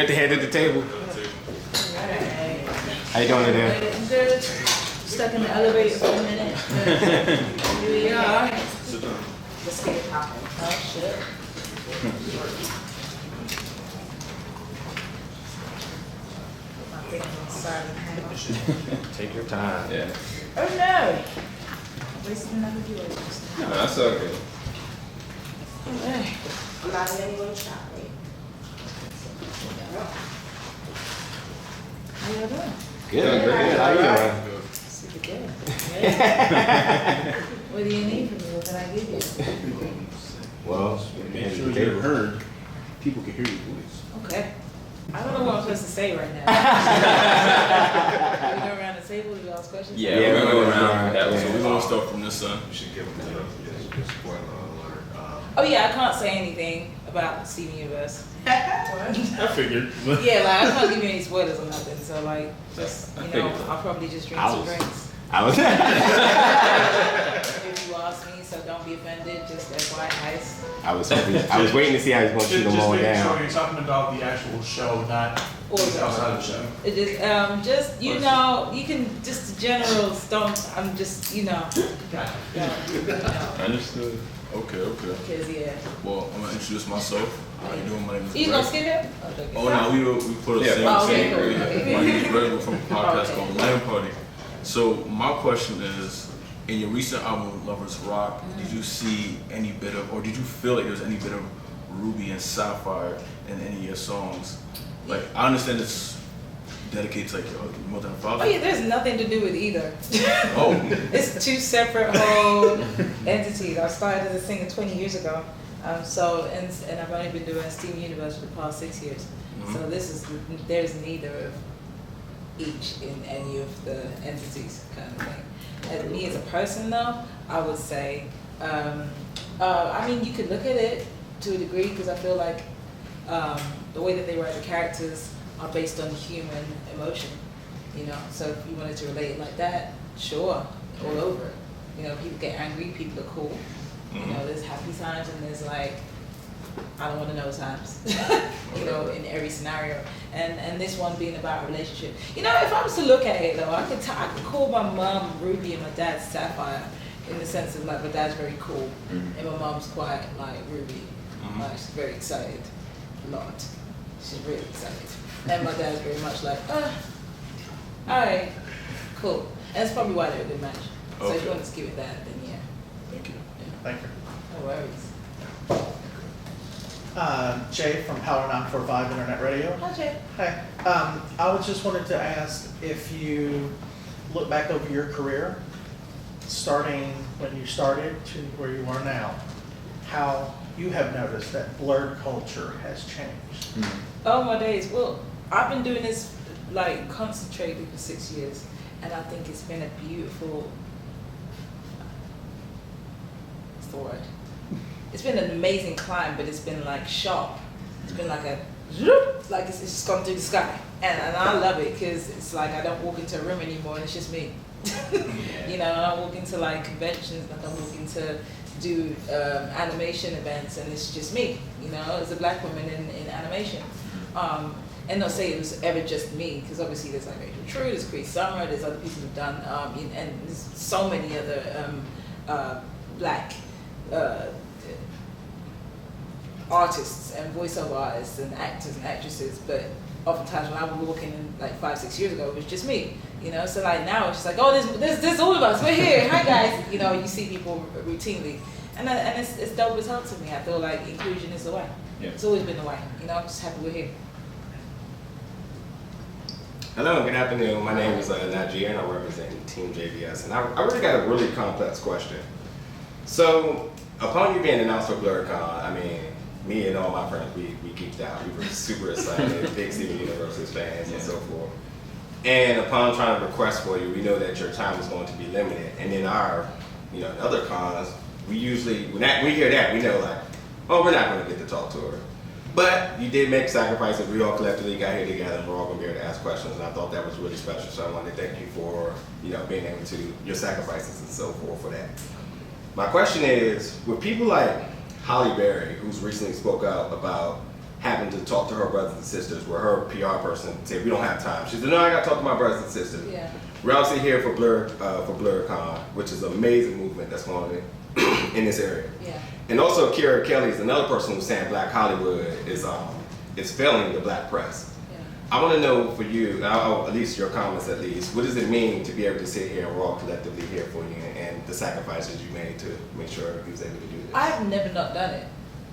at the head of the table. Right. How you doing today? I'm good. Stuck in the elevator for a minute. Here we are. Let's get it popping. Oh, shit. Put my thing on the side of the house. Take your time. Yeah. Oh, no. Wasting another viewers. No, that's okay. Okay. I'm not in any little shop, right? How y'all doing? Good. How you doing? Super good. Yeah. What do you need from me? What can I give you? Well, Make sure you're heard. People can hear your voice. Okay. I don't know what I'm supposed to say right now. We go around the table, do you ask questions? Yeah, Yeah, we're gonna go around. yeah. So we're gonna start from this side. You should give them a spoiler alert. Oh yeah, I can't say anything about Steven Universe. I figured. Yeah, like I can't give you any spoilers or nothing. So like, just I you know, figured that. I'll probably just drink I some was- drinks. I was. If you ask me, so don't be offended. Just FYI. I was waiting to see how he's going to shoot them all making down. sure you're talking about the actual show, not what's outside the show. It is, just you know, you can just generals. Don't. I'm just you know. Understood. Okay. Because yeah. Well, I'm gonna introduce myself. How you doing? My name is You Greg. gonna skip it? Oh no, we put a same Oh, okay, same. cool. Yeah. My name is Greg. We're from a podcast Okay. called Land Party. So my question is, in your recent album Lovers Rock, did you see any bit of, or did you feel like there was any bit of Ruby and Sapphire in any of your songs? Like I understand it's dedicated to like your mother and father. Oh yeah, there's nothing to do with either. Oh. It's two separate whole entities. I started as a singer 20 years ago. And I've only been doing Steven Universe for the past 6 years. Mhm. So there's neither of each in any of the entities kind of thing. As me as a person though, I would say, I mean, you could look at it to a degree because I feel like the way that they write the characters are based on human emotion, you know. So if you wanted to relate it like that, sure, all over. You know, people get angry, people are cool. You know, there's happy times and there's like, I don't want to know times, you know, in every scenario. And this one being about a relationship. You know, if I was to look at it though, I could call my mom Ruby and my dad Sapphire in the sense of like my dad's very cool and my mom's quite like Ruby. Like she's very excited a lot. She's really excited. And my dad's very much like, alright, cool. And that's probably why they're a good match. So if you want to give it that, then yeah. Thank you. Thank you. No worries. Jay from Power 945 Internet Radio. Hi, Jay. Hi. I was just wanted to ask if you look back over your career, starting when you started to where you are now, how you have noticed that blurred culture has changed. Oh my days. Well, I've been doing this like concentrated for 6 years, and I think it's been a beautiful. What's the word? It's been an amazing climb, but it's been like sharp. It's been like a zoop, like it's just gone through the sky, and I love it because it's like I don't walk into a room anymore and it's just me. You know, I don't walk into like conventions, I don't walk into do animation events, and it's just me. You know, as a black woman in animation. And not say it was ever just me, because obviously there's like Rachel True, there's Chris Summer, there's other people who've done, and there's so many other black artists and voiceover artists and actors and actresses, but oftentimes when I would walk in like 5-6 years ago, it was just me, you know. So like now it's just like, oh, there's all of us, we're here, hi guys, you know. You see people routinely, and it's dope as hell to me. I feel like inclusion is the way. Yeah. It's always been the way, you know. I'm just happy we're here. Hello, good afternoon. My name is Nagier, and I represent Team JVS. And I really got a really complex question. So, upon you being announced for BlurCon, I mean, me and all my friends, we geeked out. We were super excited, big Steven Universe's fans and so forth. And upon trying to request for you, we know that your time is going to be limited. And in our, other cons, we usually, when we hear that, we know like, oh, we're not going to get to talk to her. But you did make sacrifices. We all collectively got here together, and we're all going to be able to ask questions. And I thought that was really special. So I wanted to thank you for, being able to do your sacrifices and so forth for that. My question is, with people like Holly Berry, who's recently spoke out about happened to talk to her brothers and sisters, where her PR person said, we don't have time. She said, no, I got to talk to my brothers and sisters. Yeah. We're obviously here for BlurCon, which is an amazing movement that's going on in this area. Yeah. And also, Kira Kelly is another person who's saying Black Hollywood is failing the Black press. I want to know for you, at least your comments at least, what does it mean to be able to sit here and we're all collectively here for you and the sacrifices you made to make sure you was able to do this? I've never not done it.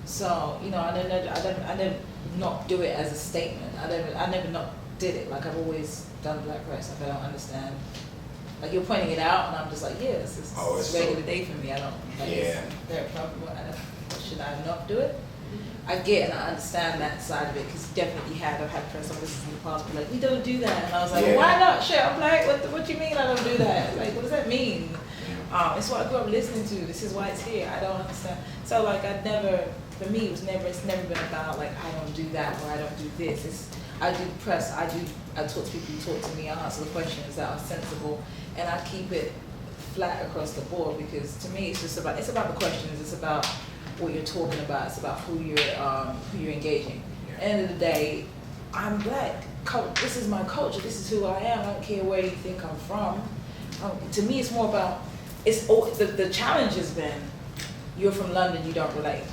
So, you know, I never not do it as a statement. I never not did it. Like, I've always done Black press. Like, I don't understand. Like, you're pointing it out and I'm just like, yes, it's a regular day for me. I don't, like, yeah. Should I not do it? I get and I understand that side of it because definitely I've had press officers in the past be like, we don't do that. And I was like, yeah. Why not? Shit, I'm like, what do you mean I don't do that? Like, what does that mean? It's what I grew up listening to. This is why it's here. I don't understand. So like, for me, it's never been about like, I don't do that or I don't do this. I do press, I talk to people who talk to me, I answer the questions that are sensible, and I keep it flat across the board because to me, it's about the questions, it's about what you're talking about, it's about who you're engaging. At the end of the day, I'm Black. This is my culture, this is who I am, I don't care where you think I'm from. To me, it's more about, the challenge has been, you're from London, you don't relate.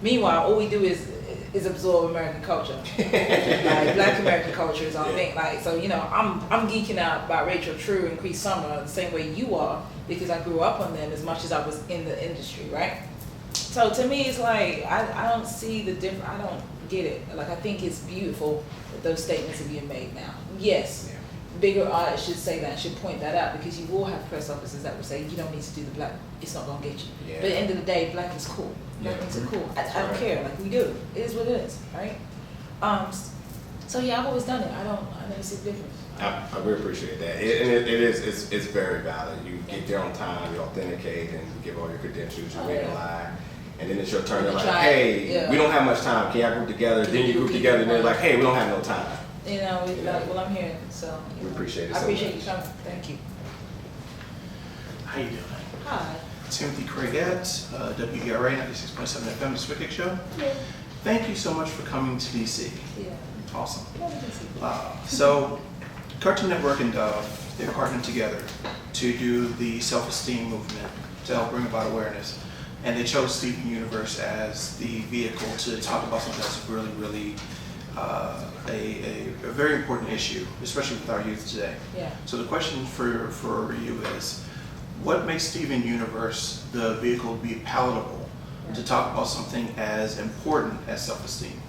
Meanwhile, all we do is absorb American culture. Like, Black American culture is our thing. Like, so, you know, I'm geeking out about Rachel True and Cree Summer the same way you are because I grew up on them as much as I was in the industry, right? So to me, it's like, I don't see the difference. I don't get it. Like, I think it's beautiful that those statements are being made now. Yes, bigger artists should say that, should point that out because you will have press officers that will say, you don't need to do the Black, it's not going to get you. Yeah. But at the end of the day, Black is cool. Black things are cool. I don't care, like we do. It is what it is, right? So yeah, I've always done it. I never see the difference. I really appreciate that. It's very valid. You get there on time, you authenticate, and you give all your credentials, you read a lie. And then it's your turn. They're like, hey, we don't have much time. Can y'all group together? Then you group together, and they're like, hey, we don't have no time. You know, like, well, I'm here, so. We appreciate it. I appreciate you coming. Thank you. How you doing? Hi. Timothy Craigette, WERA 96.7 FM, the Swicket Show. Yeah. Thank you so much for coming to DC. Yeah. Awesome. Yeah, So, Cartoon Network and Dove, they're partnered together to do the self-esteem movement to help bring about awareness. And they chose Steven Universe as the vehicle to talk about something that's really, really a very important issue, especially with our youth today. Yeah. So the question for you is, what makes Steven Universe the vehicle to be palatable to talk about something as important as self-esteem?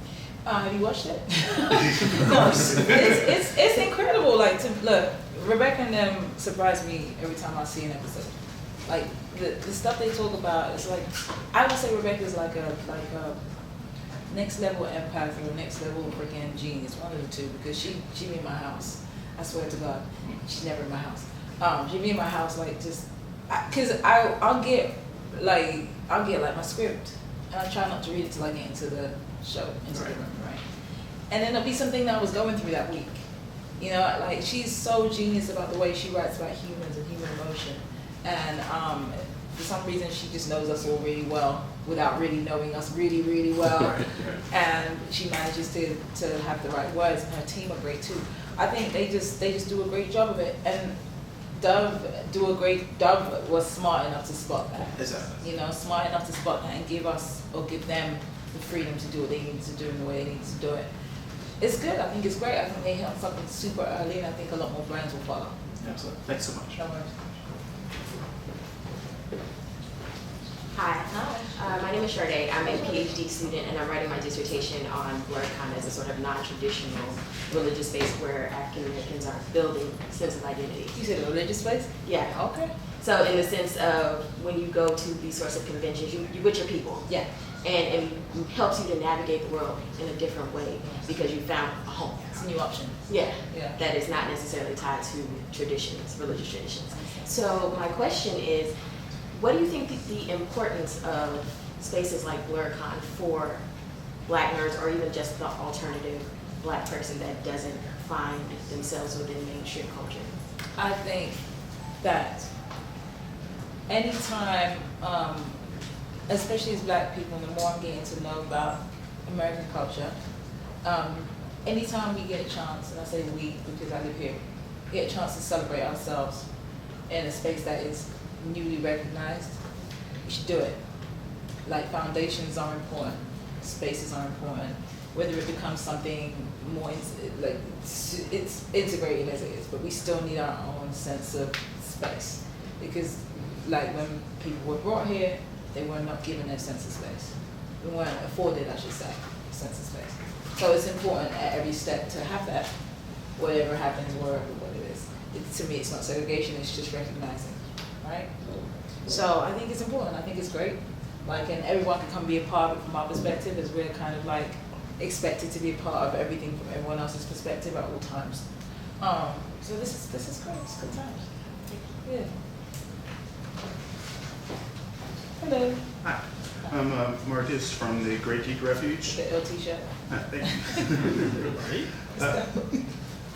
Have you watched it? Of course. It's incredible. Like, look, Rebecca and them surprise me every time I see an episode. Like the stuff they talk about, it's like, I would say Rebecca's like a next level empath or next level freaking genius, one of the two, because she be in my house. I swear to God, she's never in my house. She be in my house like just, cause I'll get like my script, and I try not to read it till I get into the show, into the room, right? And then it'll be something that I was going through that week. You know, like she's so genius about the way she writes about humans and human emotion. And for some reason, she just knows us all really well without really knowing us really, really well. Right. And she manages to have the right words, and her team are great too. I think they just do a great job of it. And Dove was smart enough to spot that. Exactly. You know, smart enough to spot that and give them the freedom to do what they need to do in the way they need to do it. It's good. I think it's great. I think they hit something super early, and I think a lot more brands will follow. Absolutely. Thanks so much. No worries. Hi, my name is Sharda. I'm a PhD student and I'm writing my dissertation on BlurCon as a sort of non-traditional religious space where African Americans are building a sense of identity. You said a religious place? Yeah. Okay. So in the sense of when you go to these sorts of conventions, you with your people. Yeah. And it helps you to navigate the world in a different way because you found a home. It's a new option. Yeah. Yeah. That is not necessarily tied to traditions, religious traditions. So my question is, what do you think the importance of spaces like BlurCon for Black nerds or even just the alternative Black person that doesn't find themselves within mainstream culture? I think that anytime, especially as Black people, the more I'm getting to know about American culture. Anytime we get a chance, and I say we because I live here, get a chance to celebrate ourselves in a space that is newly recognized, we should do it. Like foundations are important, spaces are important. Whether it becomes something more like it's integrated as it is, but we still need our own sense of space because, like when people were brought here, they were not given their sense of space. We weren't afforded, I should say, a sense of space. So it's important at every step to have that, whatever happens, wherever what it is. To me, it's not segregation; it's just recognizing, right? So I think it's important. I think it's great. Like, and everyone can come be a part of it from our perspective, as we're kind of like expected to be a part of everything from everyone else's perspective at all times. So this is great. It's good times. Yeah. Hello. Hi, I'm Marcus from the Great Geek Refuge. The LT show. Thank you.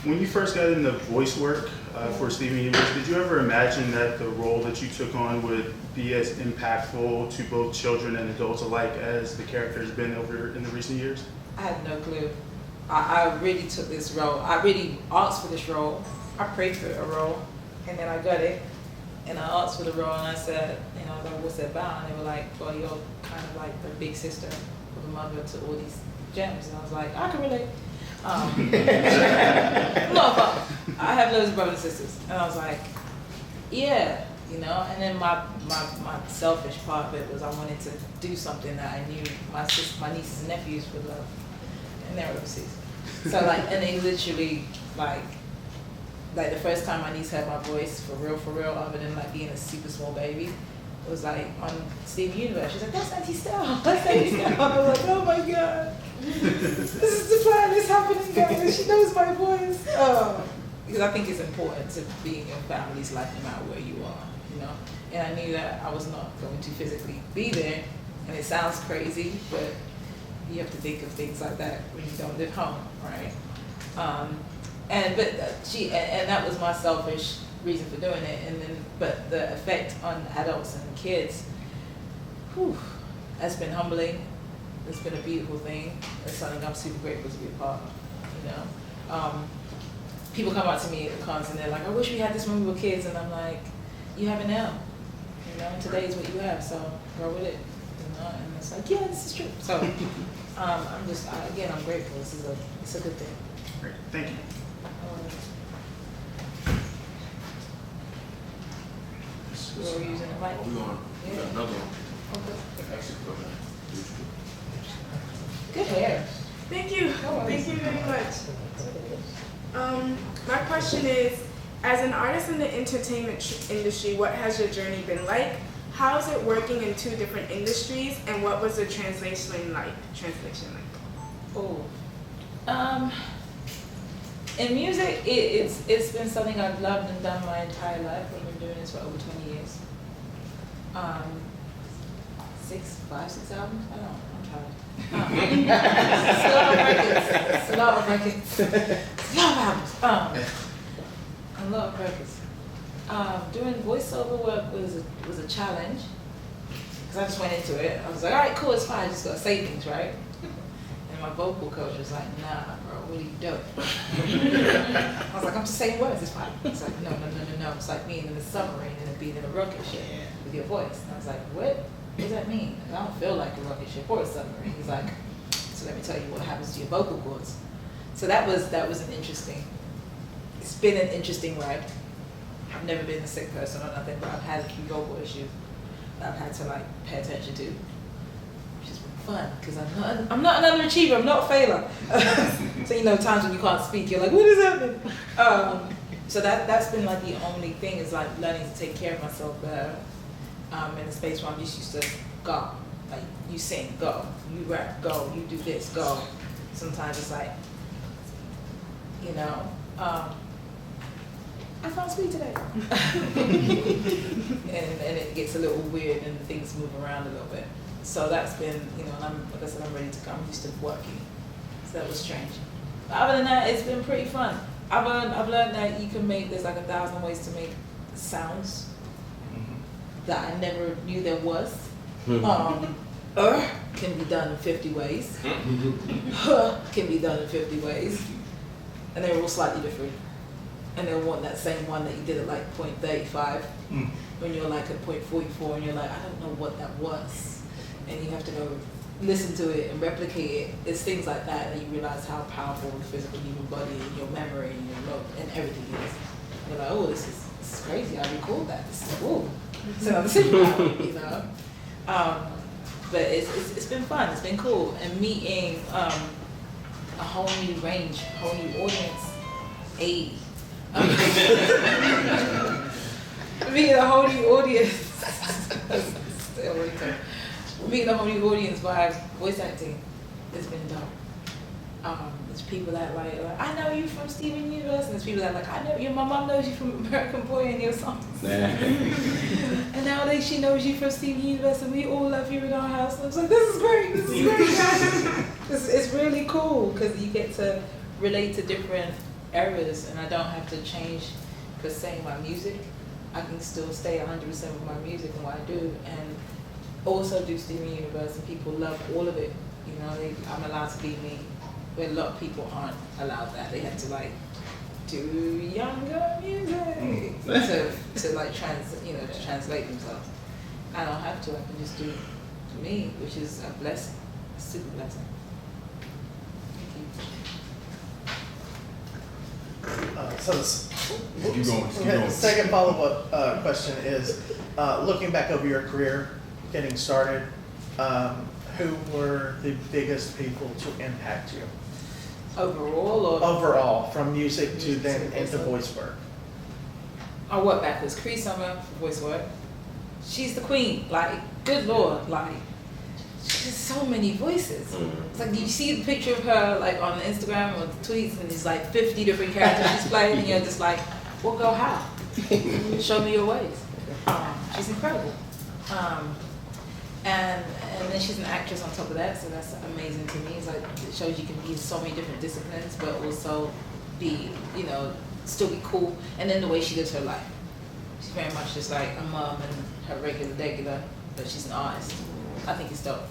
When you first got into voice work for Steven Universe, did you ever imagine that the role that you took on would be as impactful to both children and adults alike as the character has been over in the recent years? I had no clue. I really took this role. I really asked for this role. I prayed for a role, and then I got it. And I asked for the role, and I said, you know, like, what's it about? And they were like, well, you're kind of like the big sister or the mother to all these gems. And I was like, I can relate. No, but I have loads of brothers and sisters. And I was like, yeah, you know. And then my selfish part of it was I wanted to do something that I knew my nieces and nephews would love. And they're overseas. So like, and they literally like the first time my niece heard my voice for real, other than like being a super small baby, it was like on Steven Universe. She's like, that's Auntie Estelle. That's Auntie Estelle. I was like, oh my God. This is the plan. It's happening, guys. She knows my voice. Because I think it's important to be in your family's life no matter where you are, you know. And I knew that I was not going to physically be there. And it sounds crazy, but you have to think of things like that when you don't live home, right? And that was my selfish reason for doing it. And then, but the effect on adults and kids, has been humbling. It's been a beautiful thing. It's something I'm super grateful to be a part of. You know, people come up to me at the cons and they're like, "I wish we had this when we were kids," and I'm like, "You have it now. You know, today is what you have, so roll with it." You know, and it's like, "Yeah, this is true." So, I'm grateful. It's a good thing. Great, thank you. We're using the mic. We got another one. Okay. Actually, go ahead. Good hair. Thank you. Thank you very much. My question is, as an artist in the entertainment industry, what has your journey been like? How is it working in two different industries, and what was the translation like? In music, it's been something I've loved and done my entire life. I've been doing this for over 20 years. 6 albums? I don't know. I'm tired. It's a lot of records. It's a lot of albums. A lot of records. Doing voiceover work was a challenge because I just went into it. I was like, all right, cool, it's fine. I just gotta say things, right? And my vocal coach was like, nah, bro, what are you doing? I was like, I'm just saying words, it's fine. It's like, no. It's like being in a submarine and being in a rocket ship with your voice. And I was like, what does that mean? I don't feel like a rocket ship or a submarine. He's like, so let me tell you what happens to your vocal cords. So that was an interesting, it's been an interesting ride. I've never been a sick person or nothing, but I've had a few vocal issues that I've had to like pay attention to, which has been fun because I'm not an underachiever, I'm not a failure. So you know, times when you can't speak, you're like, what is happening? So that's been like the only thing is like learning to take care of myself better. In a space where I'm just used to go, like you sing, go, you rap, go, you do this, go. Sometimes it's like, you know. I can't speak today. and it gets a little weird and things move around a little bit. So that's been, you know, and like I said, I'm ready to go. I'm used to working. So that was strange. But other than that, it's been pretty fun. I've learned that you can there's like 1,000 ways to make sounds that I never knew there was. can be done in 50 ways. Can be done in 50 ways. And they're all slightly different. And they'll want that same one that you did at like 0.35 when you're like at 0.44 and you're like, I don't know what that was. And you have to go listen to it and replicate it. It's things like that that you realize how powerful the physical human body and your memory and your and everything is. You're like, oh, this is crazy. I recall that. This is cool. It's another superpower, you know. But it's been fun. It's been cool, and meeting a whole new range, a whole new audience. Meeting a whole new audience. Meeting a whole new audience by voice acting. It's been dope. There's people that like, I know you from Steven Universe, and there's people that like, I know my mom knows you from American Boy and your songs. And nowadays she knows you from Steven Universe, and we all love you in our house. And I was like, this is great, this is great. It's really cool because you get to relate to different eras, and I don't have to change per se my music. I can still stay 100% with my music and what I do, and also do Steven Universe, and people love all of it. You know, I'm allowed to be me. Where a lot of people aren't allowed that. They have to like do younger music to like to translate themselves. I don't have to. I can just do me, which is a blessing, a super blessing. Keep going. The second follow-up question is, looking back over your career, getting started, who were the biggest people to impact you? Overall, or Overall, from music to then into voice work. I work backwards. Cree Summer for voice work. She's the queen. Like, good lord, like she has so many voices. It's like you see the picture of her like on Instagram or the tweets, and there's like 50 different characters she's playing, and you're just like, well, go how? Show me your ways. She's incredible. And then she's an actress on top of that, so that's amazing to me. It's like it shows you can be in so many different disciplines, but also be, still be cool. And then the way she lives her life, she's very much just like a mom and her regular, but she's an artist. I think it's dope.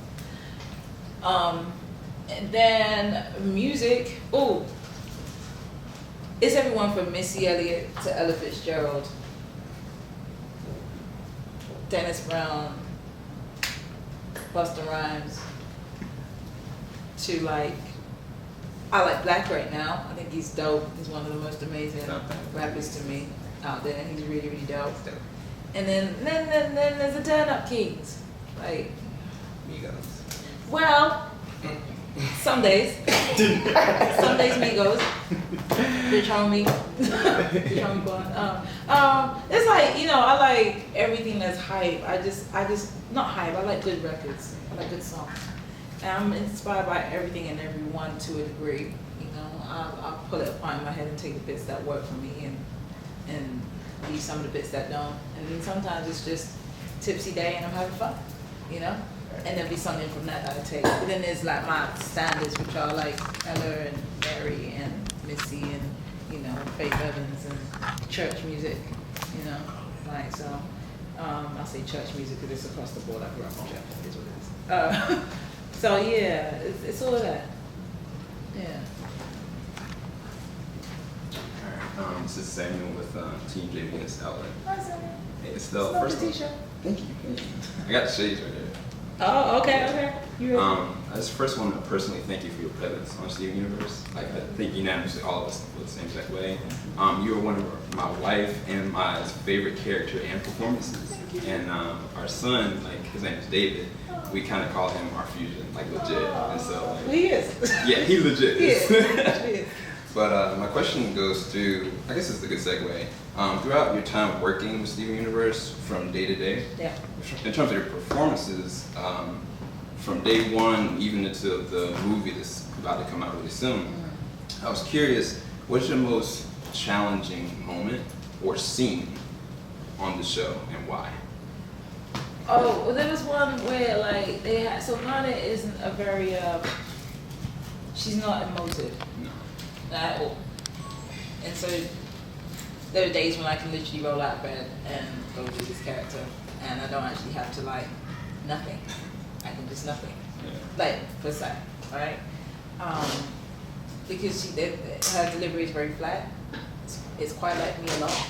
And then music. Oh, it's everyone from Missy Elliott to Ella Fitzgerald, Dennis Brown, Busta Rhymes, to like, I like Black right now. I think he's dope. He's one of the most amazing rappers to me out there. He's really, really dope. And then there's the Turn Up Kings. Like, Migos. well, some days. Some days Migos. Bitch homie. Bitch homie boy. It's like, I like everything that's hype. I just not hype, I like good records. I like good songs. And I'm inspired by everything and everyone to a degree. I'll pull it apart in my head and take the bits that work for me and leave some of the bits that don't. And then sometimes it's just tipsy day and I'm having fun, And there'll be something from that I take. But then there's like my standards, which are like Ella and Mary and Missy and, Faith Evans and church music, Like, so, I'll say church music because it's across the board. I grew up in church, it is what it is. So yeah, it's all of that. Yeah. Alright, this is Samuel with Team JVS Outlet. Hi, Samuel. Hey, Estelle, Love first the of all, t-shirt. thank you. I got the shades right there. Oh, okay. You ready? I just first want to personally thank you for your presence on Steven Universe. Like, I think unanimously all of us feel the same exact way. You are one of my wife and my favorite character and performances. And our son, like, his name is David. We kind of call him our fusion, like legit. And so, like, He is. yeah, he legit is. He is. But my question goes to, I guess it's a good segue. Throughout your time working with Steven Universe, from day to day, Yeah. in terms of your performances, from day one even until the movie that's about to come out really soon, I was curious, what's your most challenging moment or scene on the show and why? Oh, well, there was one where like they had, so Garnet isn't a very, she's not emotive No. at all. And so there are days when I can literally roll out of bed and go do this character and I don't actually have to like nothing. I can just nothing. Yeah. Like, per se, right? Because her delivery is very flat. It's quite like me a lot.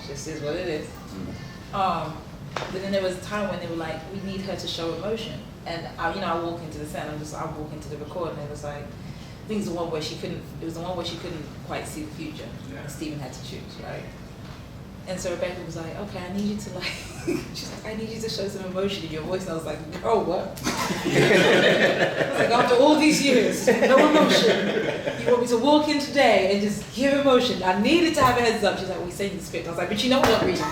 Just is what it is. But then there was a time when they were like, we need her to show emotion. And I walk into the set, I walk into the record, and it was like, I think it was the one where she couldn't quite see the future. Yeah. And Stephen had to choose, right? And so Rebecca was like, okay, I need you to she's like, I need you to show some emotion in your voice. And I was like, girl, what? I was like, after all these years, no emotion. You want me to walk in today and just give emotion? I needed to have a heads up. She's like, we saying the script. I was like, but you know what I'm reading.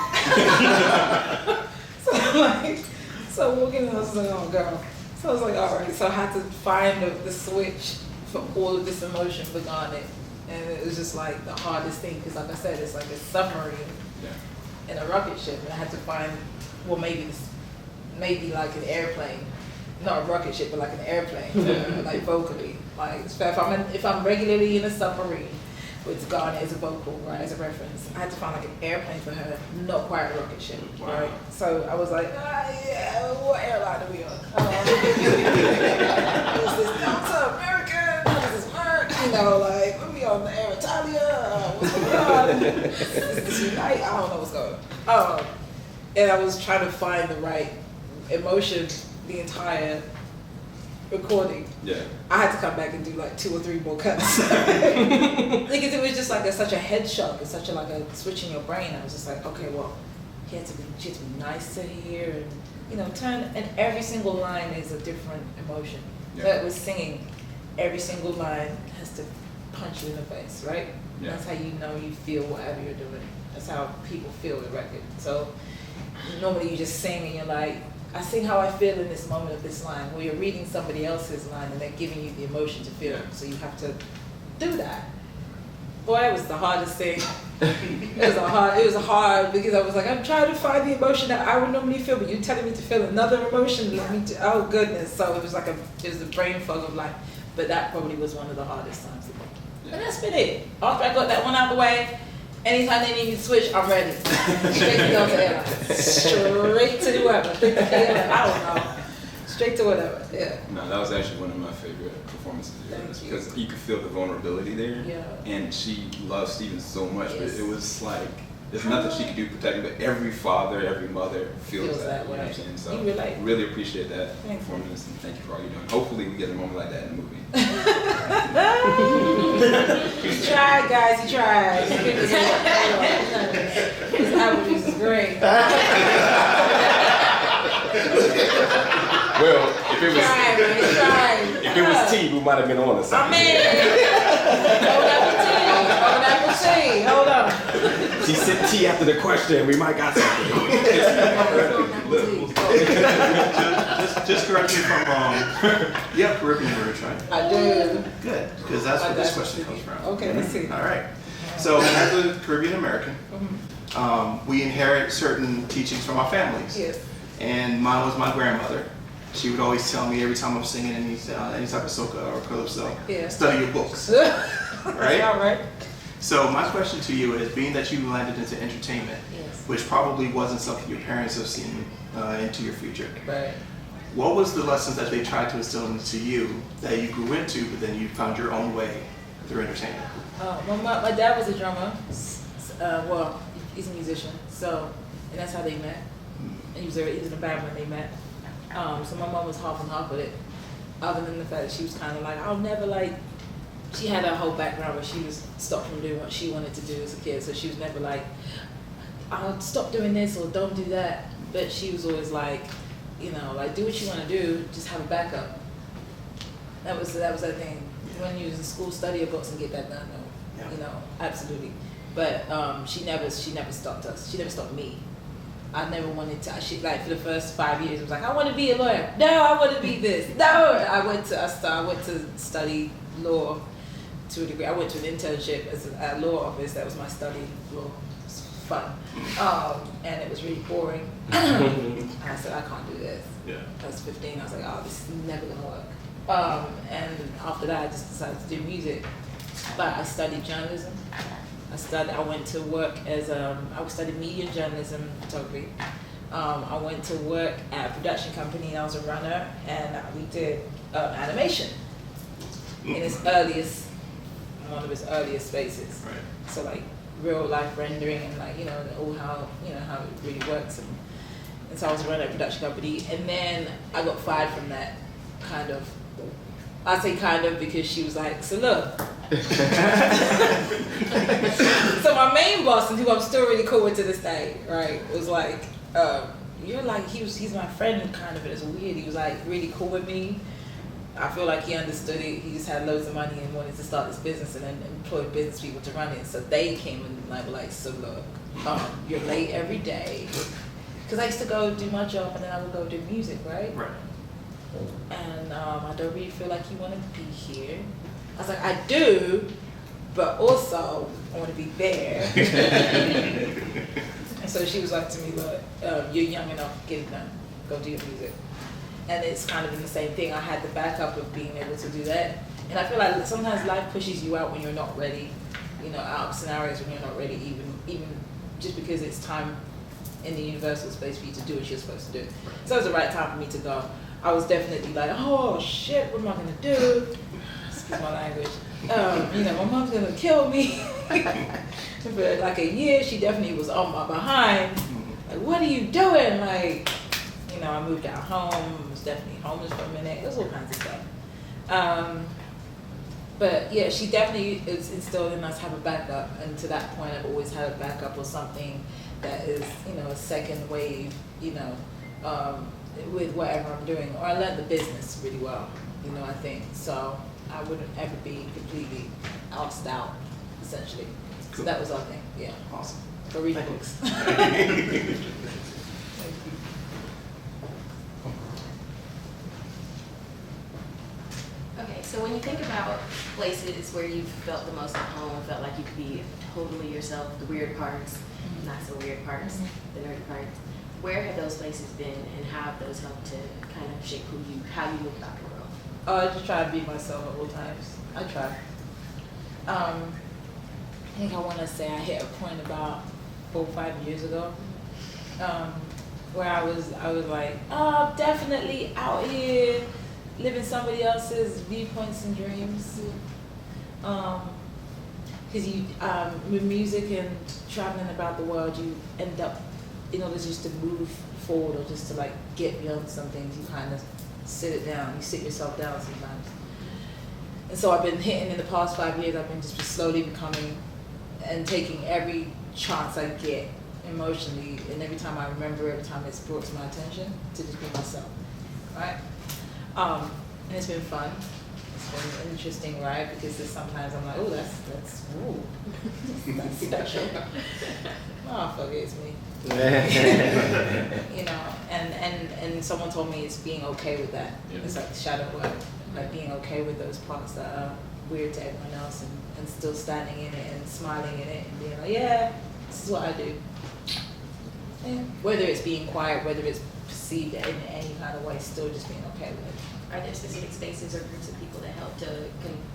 So walking in, I was like, oh girl. So I was like, all right. So I had to find the switch for all of this emotion for Garnet. And it was just like the hardest thing, because like I said, it's like a submarine in a rocket ship, and I had to find, well, maybe like an airplane, not a rocket ship, but like an airplane, like vocally. Like if I'm regularly in a submarine with Garnet as a vocal, right, as a reference, I had to find like an airplane for her, not quite a rocket ship, right? So I was like, yeah, what airline are we on? Is this Delta, American? What is this Merck? Like, are we on the Air Italia? What's going on? Is this Unite? I don't know what's going on. And I was trying to find the right emotion the entire recording. Yeah. I had to come back and do like 2 or 3 more cuts. Because it was just like such a head shock. It's such a switch in your brain. I was just like, okay, well, she had to be nice to hear, and and every single line is a different emotion. Yeah. But with singing, every single line has to punch you in the face, right? Yeah. That's how you know you feel whatever you're doing. That's how people feel the record. So normally you just sing and you're like, I sing how I feel in this moment of this line. Well, you're reading somebody else's line and they're giving you the emotion to feel. Yeah. So you have to do that. Boy, it was the hardest thing. It was hard because I was like, I'm trying to find the emotion that I would normally feel, but you're telling me to feel another emotion. Oh goodness. So it was a brain fog of life. But that probably was one of the hardest times. And that's been it. After I got that one out of the way, anytime they need me to switch, I'm ready. Straight to Delta Airlines. Straight to whoever. Straight to KLM. I don't know. Straight to whatever. Yeah. No, that was actually one of my favorite performances of yours, Thank you. because you could feel the vulnerability there. Yeah. And she loves Steven so much, Yes. but it was like, there's nothing she could do to protect him, but every father, every mother feels that. You know what I'm saying? So You relate. really appreciate that Thank you. performance, and thank you for all you're doing. Hopefully we get a moment like that in the movie. You tried, guys. You tried. This album is great. Well, if it was Tried. if it was tea, we might have been on to I something. Hold on. She said tea after the question. We might got something. Just correct me if I'm wrong. You have Caribbean roots, right? I do. Good, because that's where this question comes from. Okay, let's see. All right. So as a Caribbean American, we inherit certain teachings from our families. Yes. And mine was my grandmother. She would always tell me every time I'm singing any type of soca or calypso, Yeah. study your books. Right? All right. So my question to you is, being that you landed into entertainment, Yes. which probably wasn't something your parents have seen into your future, Right. what was the lessons that they tried to instill into you that you grew into, but then you found your own way through entertainment? My dad was a drummer. Well, he's a musician. So, and that's how they met. And he was in a band when they met. So my mom was half and half with it. Other than the fact that she was kind of like, I'll never she had a whole background where she was stopped from doing what she wanted to do as a kid. So she was never like, I'll stop doing this or don't do that. But she was always like, do what you want to do, just have a backup. That was that thing. When you was in school, study your books and get that done. Yeah. Absolutely. But she never stopped us. She never stopped me. I never wanted to. For the first 5 years, I was like, I want to be a lawyer. No, I want to be this. No, I went to study law to a degree. I went to an internship at a law office. That was my study. Law. It was fun, and it was really boring. And I said, I can't do this. Yeah. I was 15. I was like, oh, this is never gonna work. And after that, I just decided to do music. But I studied journalism. I went to work as I studied media journalism, photography. I went to work at a production company and I was a runner, and we did animation in its earliest, one of its earliest spaces. Right. So like real life rendering and like, you know, all how, you know, how it really works. And so I was running a production company, and then I got fired from that, kind of. I say kind of because she was like, so look. So my main boss, and who I'm still really cool with to this day, right, was like, you're like, he's my friend kind of, and it's weird. He was like really cool with me. I feel like he understood it. He just had loads of money and wanted to start this business and then employed business people to run it. So they came and like were like, so look, you're late every day. Because I used to go do my job and then I would go do music, right? Right. And I don't really feel like you want to be here. I was like, I do, but also I want to be there. And so she was like to me, look, you're young enough, get it done. Go do your music. And it's kind of been the same thing. I had the backup of being able to do that. And I feel like sometimes life pushes you out when you're not ready, you know, out of scenarios when you're not ready, even just because it's time in the universal space for you to do what you're supposed to do. So it was the right time for me to go. I was definitely like, oh shit, what am I gonna do? Excuse my language. You know, my mom's gonna kill me. For like a year, she definitely was on my behind. Like, what are you doing? Like, you know, I moved out home, was definitely homeless for a minute. It was all kinds of stuff. But yeah, she definitely is instilled in us to have a backup. And to that point, I've always had a backup or something that is, you know, a second wave, you know, with whatever I'm doing. Or I learned the business really well, you know, I think. So I wouldn't ever be completely asked out, essentially. So that was our thing, yeah. Awesome. So read books. Okay, so when you think about places where you felt the most at home, felt like you could be totally yourself, the weird parts, not so weird parts, the nerdy parts, where have those places been and how have those helped to kind of shape how you look about the world? I just try to be myself at all times. I try. I think I want to say I hit a point about 4 or 5 years ago, where I was like, oh, definitely out here living somebody else's viewpoints and dreams. Because you, with music and traveling about the world, you end up, in order just to move forward or just to like get beyond some things, you kind of sit it down. You sit yourself down sometimes. And so I've been hitting in the past 5 years. I've been just slowly becoming and taking every chance I get emotionally, and every time I remember, every time it's brought to my attention, to just be myself, right? And it's been fun. It's been an interesting ride because there's sometimes I'm like, oh, that's special. Oh, fuck it, it's me. You know, and someone told me it's being okay with that. Yeah. It's like shadow work, like being okay with those parts that are weird to everyone else, and still standing in it and smiling in it and being like, yeah, this is what I do. And whether it's being quiet, whether it's perceived in any kind of way, still just being okay with it. Are there specific spaces or groups of people that help to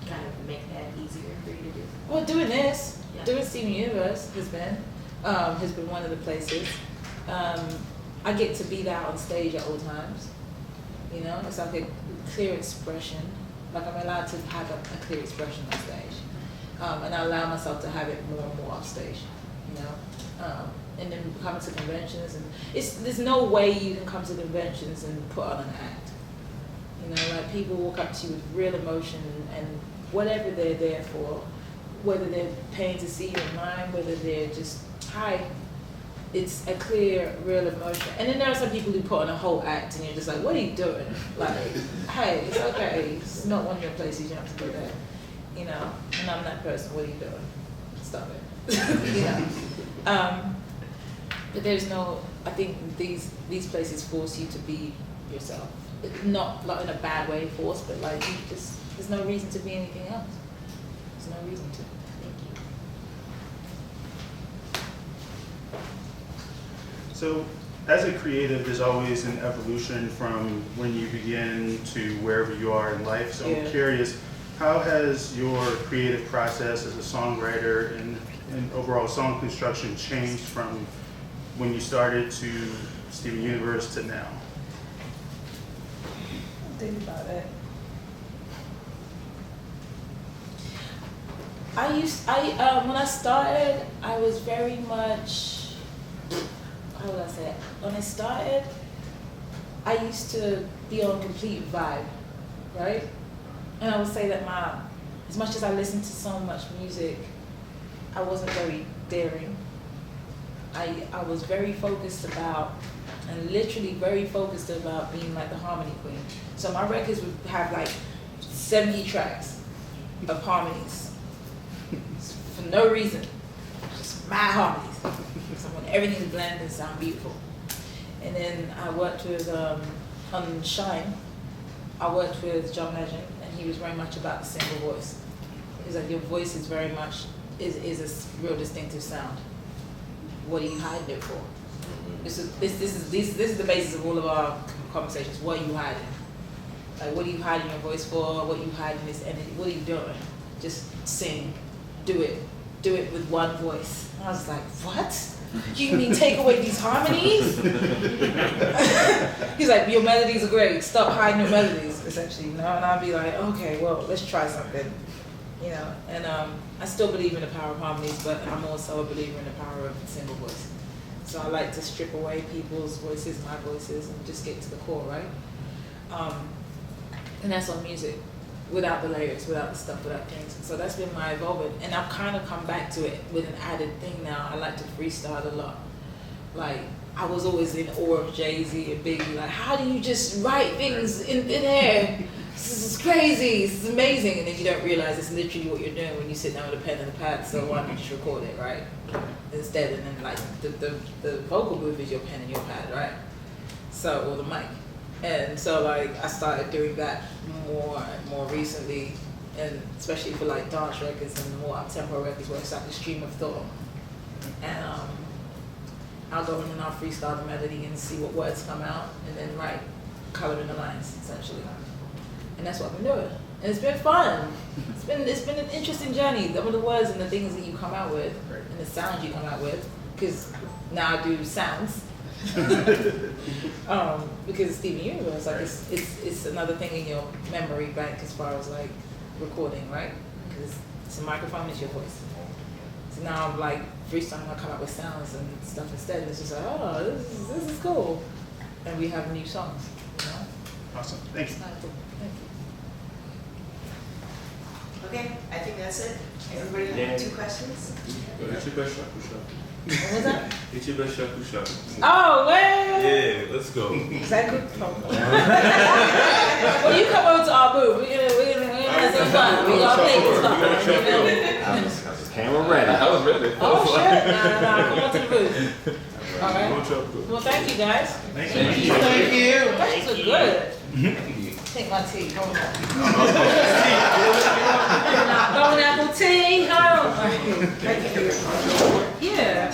kind of make that easier for you to do? Well, doing this, Yeah. doing Steven Universe has been one of the places. I get to be there on stage at all times. You know, it's like a clear expression. Like I'm allowed to have a clear expression on stage. And I allow myself to have it more and more off stage, you know. And then coming to conventions, and there's no way you can come to conventions and put on an act. You know, like people walk up to you with real emotion and whatever they're there for, whether they're paying to see you online, whether they're just, hi, it's a clear, real emotion. And then there are some people who put on a whole act and you're just like, what are you doing? Like, hey, it's okay, it's not one of your places, you don't have to do that. You know, and I'm that person, what are you doing? Stop it. You know. But there's no, I think these places force you to be yourself. Not like in a bad way forced, but like you just, there's no reason to be anything else. There's no reason to. Thank you. So, as a creative, there's always an evolution from when you begin to wherever you are in life. So I'm curious, how has your creative process as a songwriter and overall song construction changed from when you started to Steven Universe to now? Think about it. When I started, I was very much, how would I say it? When I started, I used to be on complete vibe, right? And I would say that as much as I listened to so much music, I wasn't very daring. I was very focused about, and literally very focused about being like the harmony queen. So my records would have like 70 tracks of harmonies for no reason, just mad harmonies. So I want everything to blend and sound beautiful. And then I worked with, on Shine, I worked with John Legend, and he was very much about the single voice. He's like, your voice is very much, is a real distinctive sound. What are you hiding it for? This is the basis of all of our conversations. What are you hiding? Like, what are you hiding your voice for? What are you hiding this energy? What are you doing? Just sing, do it with one voice. And I was like, what? You mean take away these harmonies? He's like, your melodies are great. Stop hiding your melodies, essentially. You know? And I'd be like, okay, well, let's try something. You know, and I still believe in the power of harmonies, but I'm also a believer in the power of the single voice. So I like to strip away people's voices, my voices, and just get to the core, right? And that's on music, without the layers, without the stuff, without things. So that's been my evolvement, and I've kind of come back to it with an added thing now. I like to freestyle a lot. Like, I was always in awe of Jay-Z and Biggie. Like, how do you just write things in air? This is crazy, this is amazing, and then you don't realize it's literally what you're doing when you sit down with a pen and a pad, so why don't you just record it, right? Instead, and then like the vocal booth is your pen and your pad, right? So, or the mic. And so like I started doing that more and more recently, and especially for like dance records and more up-tempo records where it's like a stream of thought. And I'll go in and I'll freestyle the melody and see what words come out, and then write, color in the lines, essentially. And that's what I've been doing. And it's been fun. It's been an interesting journey. Some of the words and the things that you come out with, and the sounds you come out with, because now I do sounds. Because it's Steven Universe, like it's another thing in your memory bank as far as like recording, right? Because it's a microphone, it's your voice. So now I'm like freestyling, I come up with sounds and stuff instead. And it's just like, oh, this is cool. And we have new songs, you know? Awesome, thank you. Cool. Thank you. Okay, I think that's it. Everybody have 2 questions? It's your best shot, What was that? It's your best shot. Oh, well. Yeah, let's go. Exactly. Well, you come over to our booth. We're gonna have some fun. We're gonna play this fun. I was camera ready. I was ready. Oh, shit. Nah, come on to the booth. All right. Well, thank you, guys. Thank you. Questions were good. Take my tea. Hold on. Golden apple tea. Hold on. Yeah.